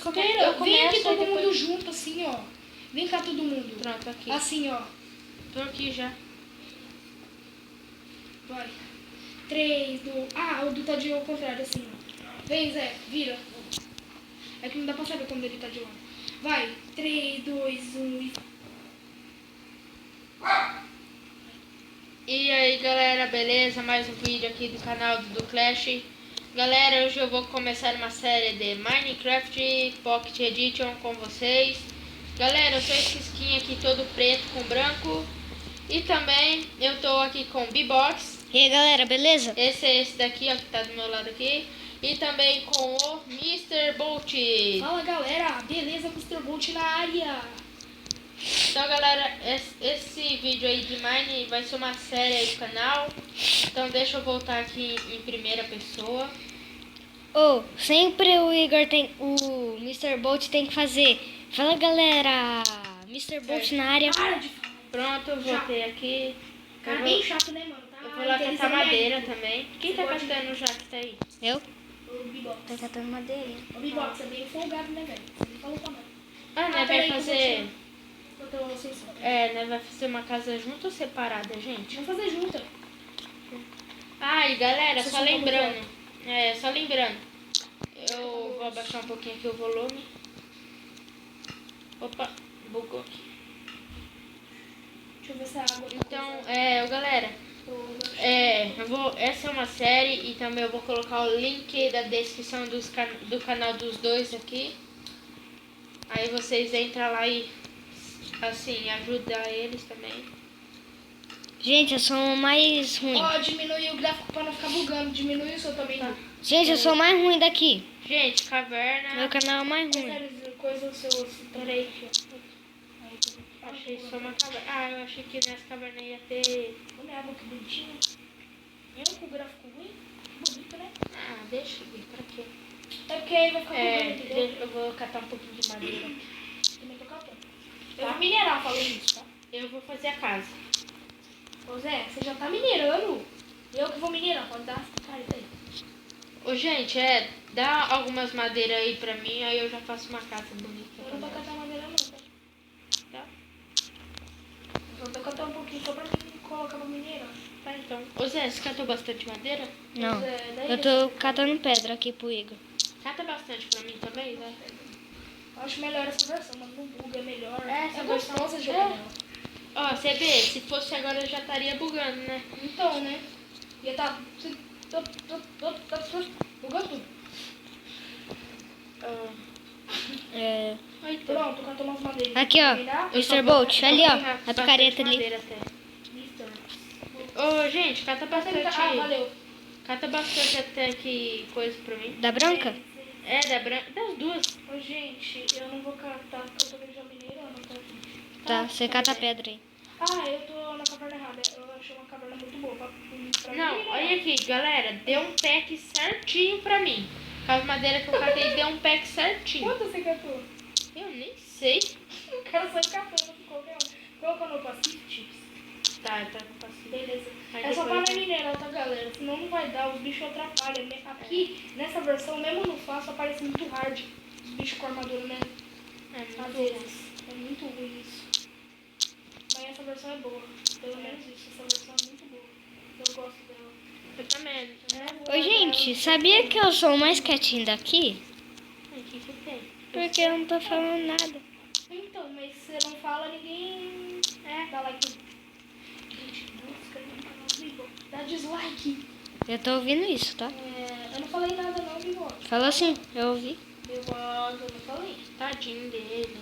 Eu Vem aqui começo todo depois... mundo junto, assim, ó. Vem cá todo mundo. Pronto, aqui. Assim, ó. Tô aqui já. Vai. 3, 2... Ah, o do tá de ao contrário, assim, ó. Vem, Zé. Vira. É que não dá pra saber quando ele tá de lado. Vai. 3, 2, 1 e... E aí galera, beleza? Mais um vídeo aqui do canal do Clash. Galera, hoje eu vou começar uma série de Minecraft Pocket Edition com vocês. Galera, eu sou esse skin aqui todo preto com branco. E também eu tô aqui com B-Box. E aí galera, beleza? Esse é esse daqui, ó, que tá do meu lado aqui. E também com o Mr. Bolt. Fala, galera. Beleza, Mr. Bolt na área. Então galera, esse vídeo aí de Mine vai ser uma série aí do canal. Então deixa eu voltar aqui em primeira pessoa. Sempre o Igor tem... O Mr. Bolt tem que fazer. Fala galera, Mr. Bolt na área. Para de falar. Pronto, eu voltei aqui. Cara, Eu bem vou, chato, né, mano? Tá eu vou lá catar interessando madeira muito. também. Quem tá catando já que tá aí? Eu? O B-Box. Tô catando madeirinha. O B-Box é bem folgado, né, velho? Você nem falou pra nós. Ah, né, vai peraí que eu fazer... vou ter uma sessão. né, vai fazer uma casa junto ou separada, gente? Vamos fazer junto. Ah, e galera, Só só um lembrando. Só lembrando. Eu vou abaixar um pouquinho aqui o volume. Opa, bugou aqui. Deixa eu ver se a água... Então, galera, essa é uma série e também eu vou colocar o link da descrição do canal dos dois aqui. Aí vocês entram lá e, assim, ajudar eles também. Gente, eu sou o mais ruim. Ó, diminui o gráfico pra não ficar bugando. Diminui o seu também. Tá. Gente, eu sou o mais ruim daqui. Gente, caverna... Meu canal é o mais ruim. Sério, coisa o seu... Peraí, achei só uma caverna. Ah, eu achei que nessa caverna ia ter... Olha a água que bonitinha. Eu com o gráfico ruim? Bonito, né? Ah, deixa eu ver, pra quê? É porque aí vai ficar bugando, entendeu? Eu vou catar um pouquinho de madeira. Também tô catando. Eu vou minerar falando isso, tá? Eu vou fazer a casa. Ô Zé, você já tá minerando? Eu que vou minerar, pode dar essa careta aí. Ô, gente, dá algumas madeiras aí pra mim, aí eu já faço uma casa bonita. Eu não vou catar madeira não, tá? Tá? Eu vou catar um pouquinho só pra mim colocar pra minerar. Tá, então. Ô, Zé, você catou bastante madeira? Não, Zé, daí eu tô catando pedra aqui pro Igor. Cata bastante pra mim também, Zé. eu acho melhor essa versão, mas não buga, é melhor. Essa gostosa versão- jogar nela. Ó, você vê, se fosse agora já estaria bugando, né? Então, né? Ia tá... Bugou tudo. É... Aí, então. Pronto, catou umas madeiras. Aqui, ó. Minerar? Eu só Mr. vou Bolt, catar ali, ó. bastante A picareta ali. madeira até. Mister. Ô, gente, cata bastante. Ah, valeu. Cata bastante até que coisa pra mim. Da branca? Da branca. Das duas. Ô, gente, eu não vou catar porque eu tô já minerando, tá? Tá, você cata pedra aí. Ah, eu tô na caverna errada. Eu achei uma caverna muito boa pra Não, mim, né? olha aqui, galera. Deu um pack certinho pra mim. Com as madeiras que eu catei, deu um pack certinho. Quanto você catou? Eu nem sei. O cara saiu catando com qualquer um. Colocou no Pacific? Tá com paciência. Beleza. Aí É só pra depois- não minerar, tá, galera? Senão não vai dar, os bichos atrapalham. Aqui, nessa versão, mesmo no fácil, aparece muito hard. Os bichos com armadura, né? Às muito vezes. É muito ruim isso. Mas essa versão é boa. Pelo menos isso. Essa versão é muito boa. Eu gosto dela. Eu também. Ô, gente, sabia que eu sou o mais quietinho daqui? O que tem? Porque eu não tô falando nada. Então, mas se você não fala, ninguém dá like. Gente, não se inscreve no canal do Bibo. Dá dislike. Eu tô ouvindo isso, tá? Eu não falei nada não, Bibo. Falou sim, eu ouvi. Bibo, eu não falei. Tadinho dele.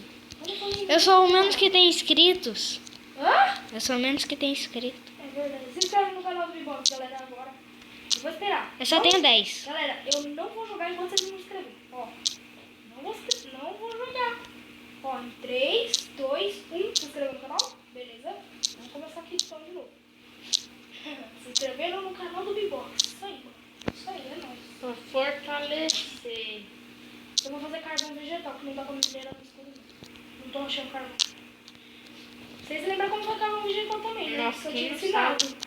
Eu não falei Eu sou o menos que tem inscritos. Hã? Eu sou o menos que tem inscrito. É verdade. Se inscreve no canal do Bibo, galera, agora. Eu vou esperar. Eu só tenho 10. Galera, eu não vou jogar enquanto vocês não se inscreverem. Ó, não vou jogar. Ó, em 3, 2, 1, se inscreveu no canal? Beleza? Vamos começar aqui então de novo. Se inscreveram no canal do Bibox. Isso aí, mano. Isso aí, é nóis. Pra fortalecer. Eu vou fazer carvão vegetal, que não dá pra minerar no escuro. Não tô achando carvão. Vocês lembram como foi carvão vegetal também, né? Nossa, Que eu quem tinha não ensinado.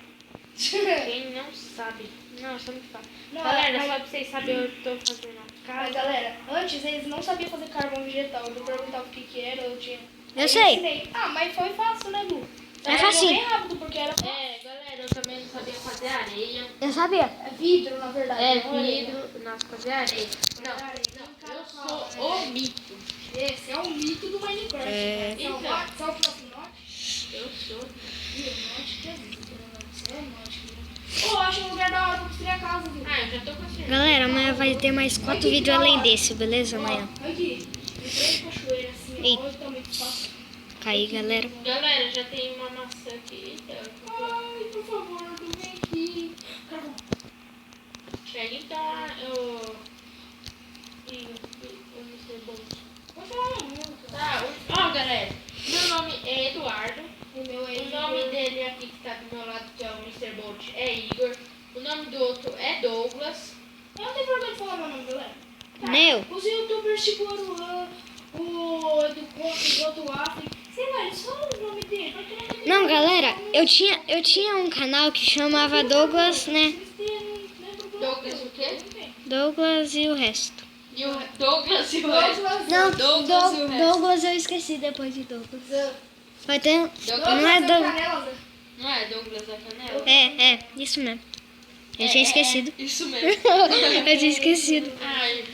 Quem não sabe. Não, só me fala. Não, Galera, mas- só pra vocês saberem, eu tô fazendo. Mas galera, antes eles não sabiam fazer carvão vegetal. Eu perguntava o que era, eu tinha. Eu Aí sei. ensinei. Ah, mas foi fácil, né, Lu? É facinho. bem rápido, porque era Galera, eu também não sabia fazer areia. Eu sabia. é vidro, na verdade. não areia. Vidro, não, fazer areia. Não, eu sou o mito. Esse é o mito do Minecraft. É. Cara. Só o próximo note? Eu sou. Ih, o note que é vidro, né? Você é note. Pô, acho um lugar da hora pra construir a casa, viu? Ah, eu já tô construindo. Galera, amanhã vai ter mais 4 vídeos além desse, beleza? Amanhã. Ó, aqui. Tem 3 cachoeiras assim, Ei. ó. Olha o tamanho do espaço. Caí, galera. Galera, já tem uma maçã aqui. Ai, por favor, não vem aqui. Carvão. Pega então, eu... O Mr. Bolt. Pode falar não, cara. Tá, ó galera, meu nome é Eduardo. O meu é O nome dele aqui que tá do meu lado, que é o Mr. Bolt, é Igor. O nome do outro é Douglas. Eu não tenho problema de falar meu nome, galera. Meu. Os youtubers tipo o Eduardo África, sei lá, eles falam o nome dele. Porque não tem Não, galera, eu tinha um canal que chamava Douglas, né? Douglas o quê? Douglas e o resto. E o Douglas e o resto. Não, Douglas e o resto. Douglas eu esqueci depois de Douglas. Vai ter. Não é Douglas. Douglas. Não é Douglas da Canela? É, isso mesmo. Eu tinha esquecido. Isso mesmo. Eu tinha esquecido. Ai,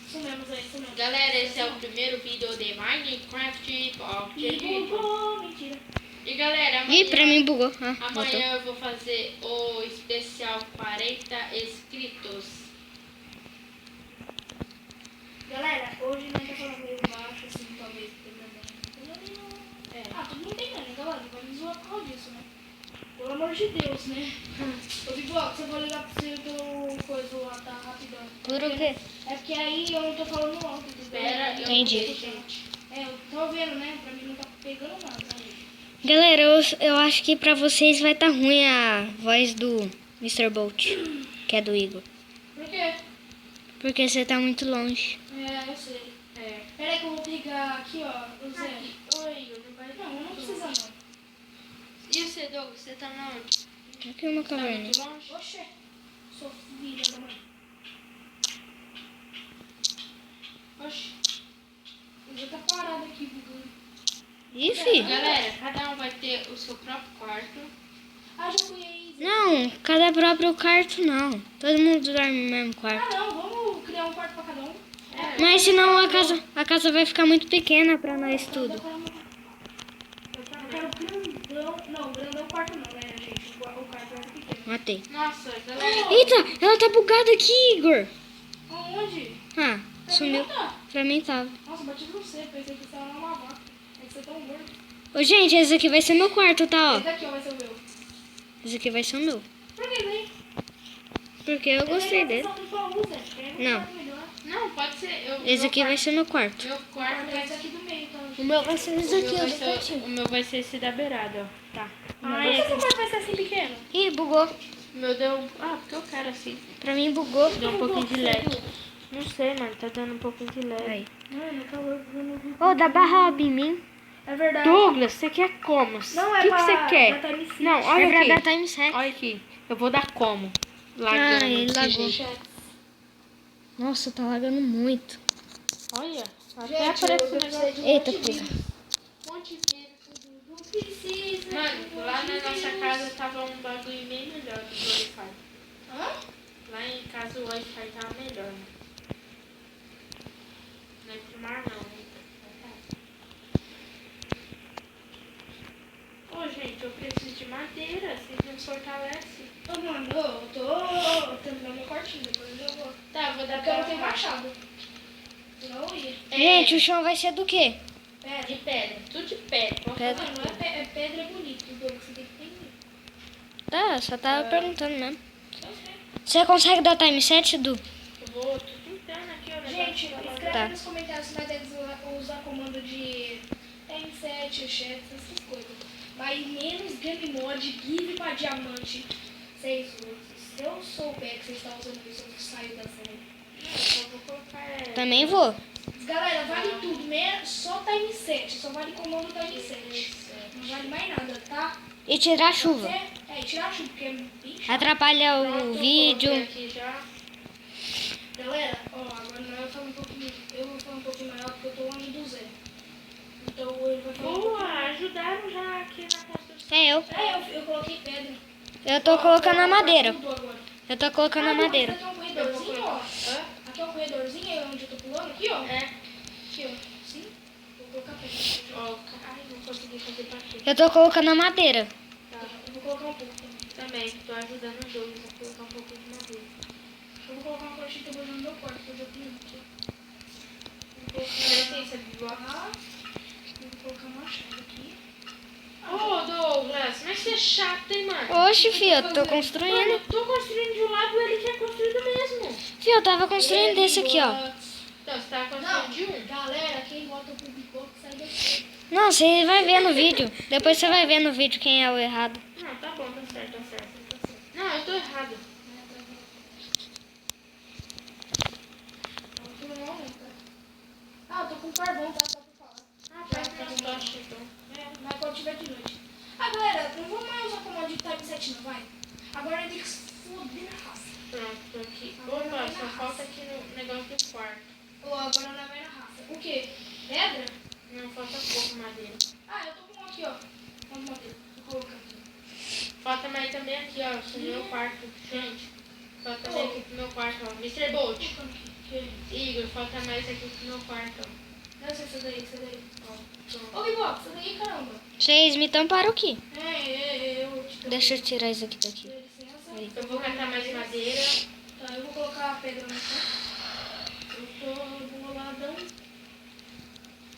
Isso mesmo, Zé, isso mesmo. galera, esse é o primeiro vídeo de Minecraft Pocket Edition. Bugou, mentira. E galera, Ih, pra mim bugou. Ah, voltou. amanhã eu vou fazer o especial 40 inscritos. Galera, hoje nós tá falando meio baixo, assim, talvez também. Ah, todo mundo tem, né, galera? Não vai me zoar por causa disso, né? Pelo amor de Deus, né? Ô, Bigox, você vai ligar pro seu do coisa lá, tá? Rapidão. Por o quê? É porque aí eu não tô falando alto, entendeu? Espera, eu Entendi. vou ver, gente. É, eu tô vendo, né? Pra mim não tá pegando nada, né? Galera, eu acho que pra vocês vai tá ruim a voz do Mr. Bolt, que é do Igor. Por quê? Porque você tá muito longe. É, eu sei. É. Pera aí que eu vou pegar aqui, ó, o Zé. Aqui. Oi, não vai Não, não precisa não. E você, Douglas, você tá na onde? Aqui é uma Tá caverna. muito longe? Oxê, sou filha da mãe. Oxi. O Zé tá parado aqui, bugando. Ih, fi. Galera, cada um vai ter o seu próprio quarto. Ah, já fui aí, Zé. Não, cada próprio quarto não. Todo mundo dorme no mesmo quarto. Ah, não, vamos criar um quarto pra cada um. Mas senão a casa vai ficar muito pequena pra nós tudo. Eu quero grandão. Não, grandão quarto não, né, gente? O quarto vai ser pequeno. Matei. Nossa, galera. Eita, ela tá bugada aqui, Igor. Aonde? Ah, sumiu. Tá. Pra mim tava. Nossa, bati em você. Pensei que você era uma vaca. Aí você é tão gordo. Ô, gente, esse aqui vai ser meu quarto, tá, ó. Esse daqui, ó, vai ser o meu. Esse aqui vai ser o meu. Por que, né? Porque eu gostei dele. Não. Não, pode ser. Esse aqui vai ser meu quarto. Meu quarto vai Esse aqui do meio, então. O meu vai ser esse aqui, ó, do o cantinho. meu vai ser esse da beirada, ó. Tá. Por que esse quarto vai ser assim pequeno? Ih, bugou. O meu deu. Ah, porque eu quero assim. Pra mim bugou. Deu um pouquinho de LED. Não sei, mano. Tá dando um pouquinho de LED. Aí. Mano, tá louco. Ô, dá barra up em mim. É verdade. Douglas, você quer como? Não, O é que pra você quer? dar time six. Não, É olha pra aqui. dar time set. Olha aqui. Eu vou dar como? Lagando. Ah, ele desse lagou. jeito. Nossa, tá lagando muito. Olha. Até Gente, aparece eu um precisei negócio. de um Eita, monte de porra. vídeo. Monte de Não precisa. Mano, lá na nossa casa tava um bagulho bem melhor do que o Wi-Fi. Hã? Lá em casa o Wi-Fi tava melhor. Né? Não é pro mar não. Ô gente, eu preciso de madeira, vocês não fortalecem. Ô, mano, eu tô terminando meu quartinho, depois eu vou. Tá, vou dar Porque eu não pra tenho machado. Senão eu ia. Gente, o chão vai ser do quê? Pedra. De pedra, tudo de pedra. Pode Pedra. falar. Não, não é pedra, é bonito. Douglas, você tem que entender. Tá, só tava perguntando mesmo. Eu sei. Você consegue dar time set, Du? Eu vou, tô tentando aqui, ó. Gente, escreve Tá. nos comentários se nós devemos usar comando de M7, chat, essas coisas. Mas menos game mode, give pra diamante. 6 outros. Se eu souber que vocês estão usando isso, eu saio da série. Não, só vou colocar. Também vou. Galera, vale tudo, só time 7. Só vale comando time 7. Não vale mais nada, tá? E tirar a chuva. É, tirar a chuva, porque é bem chato. Atrapalha Pronto, o vídeo. coloquei aqui já. Galera, ó, agora nós vamos falar um pouquinho. Eu vou falar um pouquinho maior porque eu tô longe do Zé. Então ele vai falar. Boa, ajudaram já aqui na construção. É eu. Eu coloquei pedra. Eu tô colocando a madeira. Tudo agora. Eu tô colocando a madeira. Aqui é um corredorzinho, ó. Hã? Aqui é um corredorzinho aí onde eu tô pulando. Aqui, ó. É. Aqui, ó. Sim. Vou colocar pedra. Ó, ai, não consegui fazer baixo. Eu tô colocando a madeira. Tá. Eu vou colocar um pouco também. Também, tô ajudando os dois a colocar um pouquinho de madeira. Eu vou colocar uma cortina no meu quarto, que eu já tenho aqui. Vou Licença, Bibo. colocar. Vou colocar uma chave aqui. Ô, Douglas, mas você é chato, hein, mano? Oxe, filho, eu tô Mano, construindo. eu tô construindo de um lado e ele quer construir do mesmo. Filho, eu tava construindo desse aqui, ó. Então, você tava construindo de um? Galera, quem vota pro Bicoco sai daqui. Não, você vai ver no vídeo. Depois você vai ver no vídeo quem é o errado. Não, tá bom, tá certo, tá certo. Não, eu tô errado. Ah, eu tô com carvão, tá? Só pra falar. Ah, tá, tá, tocha, então. Mas quando tiver de noite. Ah, galera, não vou mais usar comando de Type 7 não, vai. Agora tem que se foder na raça. Pronto, tô aqui. Opa, só falta aqui no negócio do quarto. Ô, agora não vai na raça. O quê? Pedra? Não, falta pouco madeira. Ah, eu tô com um aqui, ó. Vamos madeira. Vou colocar aqui. Falta mais também aqui, ó, pro meu quarto. Gente, falta mais aqui pro meu quarto, ó. Mr. Bolt. Tô colocando aqui. Igor, falta mais aqui pro meu quarto, ó. Não sei se daí, Ó, pronto. Ô, Bibox, essa daí, caramba. Vocês me tamparam aqui. Eu te Deixa eu tirar isso aqui daqui. Dê licença. Aí. Eu vou catar mais madeira. Tá, eu vou colocar a pedra no chão. Eu tô boladão.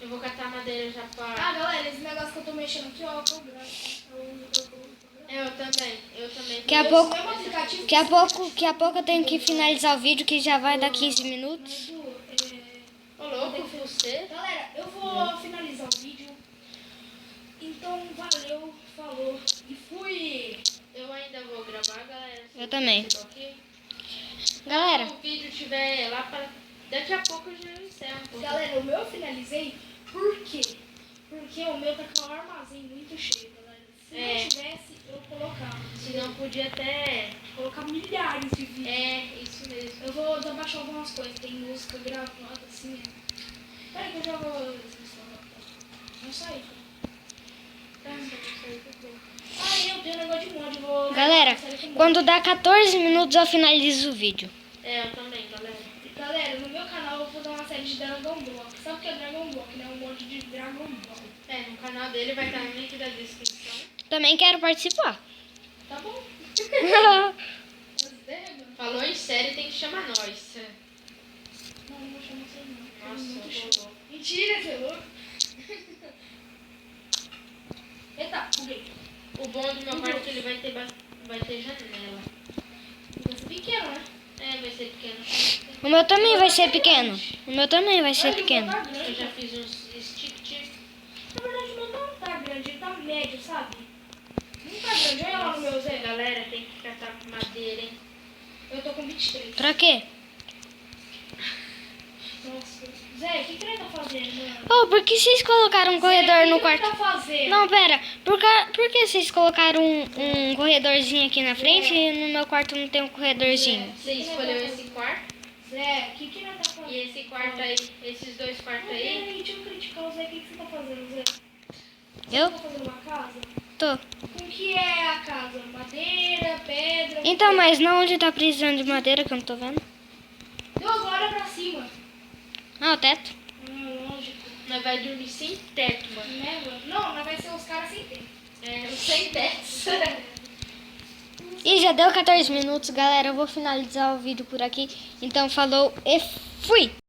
Eu vou catar madeira já Ah, pra... galera, esse negócio que eu tô mexendo aqui, ó, é o gráfico. Eu também. Daqui a pouco, Esse mesmo aplicativo daqui a pouco eu tenho que finalizar o vídeo que já vai dar 15 minutos. Ô, louco, você? Galera, eu vou finalizar o vídeo. Então, valeu, falou e fui! Eu ainda vou gravar, galera. Eu também. Tá ok? Galera, Se o vídeo tiver lá pra... Daqui a pouco eu já encerro. Pô. Galera, o meu eu finalizei, por quê? Porque o meu tá com o armazém muito cheio, galera. Se É. não tivesse, eu colocava. Senão podia até... Colocar milhares de vídeos. É, isso mesmo. Eu vou debaixar algumas coisas, tem música gravada assim. Peraí que eu já vou. Não sai. Tá, só isso aqui. Ah, eu tenho um negócio de mod, eu vou. galera, quando dá 14 minutos eu finalizo o vídeo. É, eu também, galera. Galera, no meu canal eu vou fazer uma série de Dragon Ball. Sabe o que é Dragon Ball? Que não é um mod de Dragon Ball. É, no canal dele vai estar no link da descrição. Também quero participar. Tá bom? Falou em série, tem que chamar nós. Não, não vou chamar você não. Nossa, Muito eu chato. tô louco. Mentira, você é louco? Eita, buguei. O bom do meu quarto é que ele vai ter, vai ter janela. Vai ser pequeno, né? É, vai ser pequeno. O meu também vai ser pequeno. O meu também vai ser Olha, pequeno. o meu tá grande. Eu já fiz uns stick. Na verdade, o meu não tá grande, ele tá médio, sabe? Não tá grande, olha lá no meu Zé. Galera, tem que catar madeira, hein? Eu tô com 23. Pra quê? Nossa. Zé, o que ele tá fazendo, mano? Oh, por que vocês colocaram um corredor no O que ele quarto? tá fazendo? Não, pera. Por que vocês colocaram um corredorzinho aqui na frente e no meu quarto não tem um corredorzinho? Você escolheu esse quarto Zé, o que ele tá fazendo? e esse quarto aí, esses dois quartos aí. Peraí, deixa eu criticar o Zé. O que você tá fazendo, Zé? Eu? Você tá fazendo uma casa? Tô. Com o que é a casa? Madeira, pedra? Então, mas não onde tá precisando de madeira que eu não tô vendo? Deu agora pra cima. Ah, o teto. Lógico. Nós vai dormir sem teto, mano. Né, mano? Não, mas vai ser os caras sem tempo. É, sem teto. E já deu 14 minutos, galera. Eu vou finalizar o vídeo por aqui. Então, falou e fui!